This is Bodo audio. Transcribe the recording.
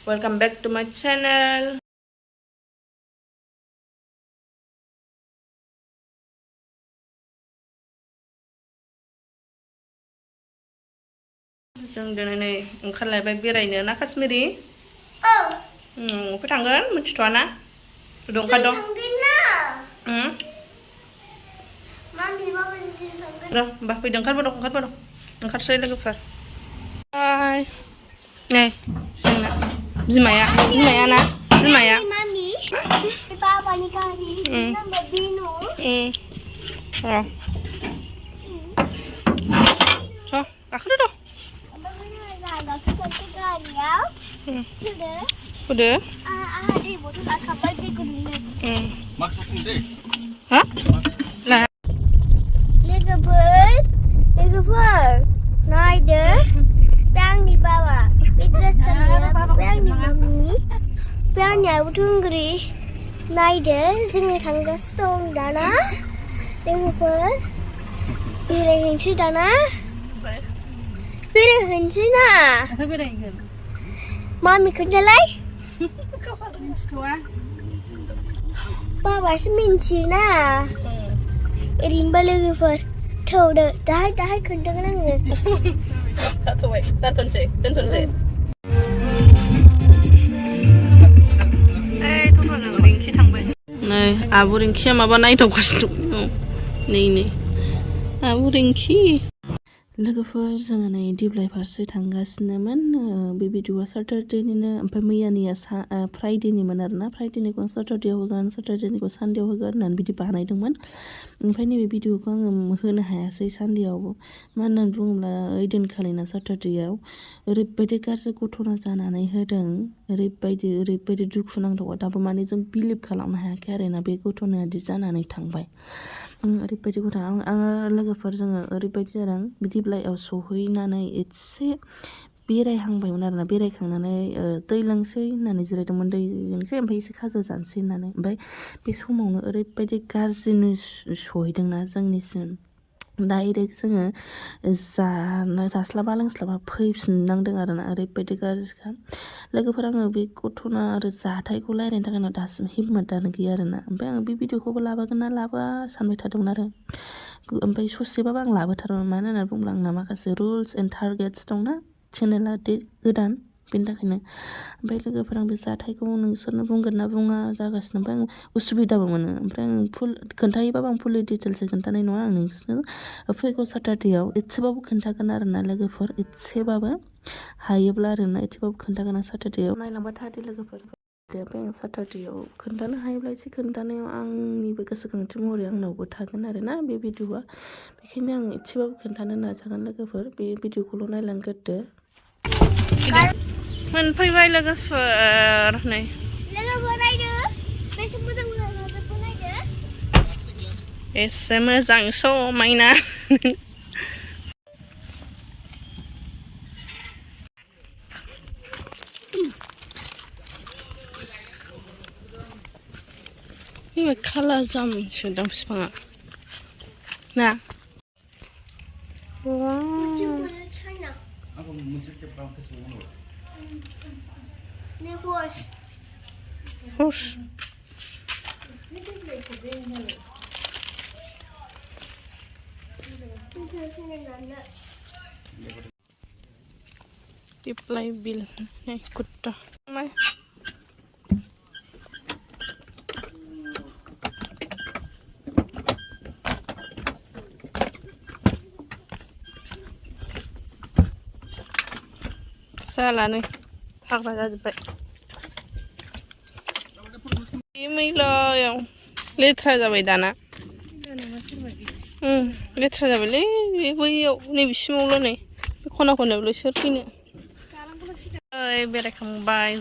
Welcome back to my channel. जों दिनै ओंखारलायबाय बेरायनो ना काश्मीरी? औ। अबे थांगोन मिथिथ'आ ना? ओंखारदों। जों थांगोन ना? मामि बाबाजों थांगोन। र' होमबा फैदो ओंखारबोदो। ओंखारसै लोगोफोर। हाय। नै जोंना बिमाया ना? बिमाया। मामि। बाबानि गारि। नाम्बार बेनो। र'। गाखोदो र'। Bodo? Adi, Bodo tak sampai di gunung. Maksudnya deh? Hah? Lah. Legeber, naide, piang di bawah. Pitras kalian, piang di mami, piangnya Thungri, naide, jangan tangga stone dana. Legeber, pilih hensi dana. Pilih hensi na. Apa pilih hensi? Mami kerjalai? Kau harus tua. Bapa seminci na. Rimba lagi per. Tahu dah, dah kerja kan nge. Tak tahu eh, tonton je. Tonton Abo Ringki Thangbai. Nah, Abo Ringki apa naik tu kasih tu. Ni. Abo Ringki. लोगोफोर जोङो नै दिप्लाइ फारसे थांगासिनोमोन बे भिडिअआ सैटरडेनिनो ओमफ्राय मैयानिया फ्राइडेनिमोन आरोना फ्राइडेनिखौ सैटरडेआव होगोन सैटरडेनिखौ सानडेआव होगोन होननानै बिदि बानायदोंमोन ओमफ्राय नैबे भिडिअखौ आङो होनो हायासै सानडेआव मा होननानै बुङोब्ला ओइदिनखालिना सैटरडेआव ओरैबायदि गाज्रि घटना जानानै होदों ओरैबायदि दुखुनांथाव दाबो माने जों बिलिभ खालामनो हायाखै आरोना बे घटनाया दि जानानै थांबाय ओरैबायदि घटना आङो लोगोफोर जोङो ओरैबायदि जादों दिप्लाइआव सहैनानै एसे बेरायहांबायमोन आरोना बेरायखांनानै दै लोंसै होननानै जिरायदोंमोन दै लोंसै ओमफ्राय एसे खाजा जानोसै होननानै ओमफ्राय बे समावनो ओरैबायदि गाज्रि निउस सहैदोंना जोंनिसिम डाइरेक्ट जोङो जास्लाबा लोंस्लाबा फैफिननांदों आरोना ओरैबायदि गाज्रिखा लोगोफोर आङो बे घटना आरो जाथायखौ रायलायनो थाखाय आंनाव दासिम हिम्मतआनो गैया आरोना ओमफ्राय आङो बे भिडिअखौबो लाबोगोन ना लाबोआ सानबाय थादोंमोन आरो ओमफ्राय ससेबाबो आं लाबोथारोमोन मानो होननानै बुङोब्ला आंना माखासे रुल्स एन्ड टारगेट्स दंना चेनेला गोदान बेनि थाखायनो ओमफ्राय लोगोफोर आं बे जाथायखौ नोंसोरनो बुंगोन ना बुङा जागासिनो ओमफ्राय आं उसुबिदाबो मोनो ओमफ्राय आं खोन्थायोबाबो आं फुल डिटेल्सै खोन्थानाय नङा आं नोंसोरनो फैगौ सैटारडेआव एसेबाबो खोन्थागोन आरोना लोगोफोर एसेबाबो हायोब्ला आरोना एसेबाबो खोन्थागोन आं सैटारडेआव नायलांबाय थादो लोगोफोर ओमफ्राय आं सैटारडेआव खोन्थानो हायोब्ला एसे खोन्थानायाव आंनिबो गोसोखांथि महरै आंनावबो थागोन आरोना बे भिडिअआ बेखायनो आं एसेबाबो खोन्थानो नाजागोन लोगोफोर बे भिडिअखौल' नायलांग्रोदो मोनफैबाय लोगोफोर नै लोगोफोर नायदो बेसे मोजां नायदो एसे मोजां समायना ini kalah jam sedang bifangan na wow horse Deeplai beel ikut dah salah nih hagra जाजोब्बाय मैला yang लेथ्रा जाबाय दाना लेथ्रा जाबायलै बैयाव नैबेसिमावल' नै बे खना खनायावल' सोर फैनो बेरायखांबाय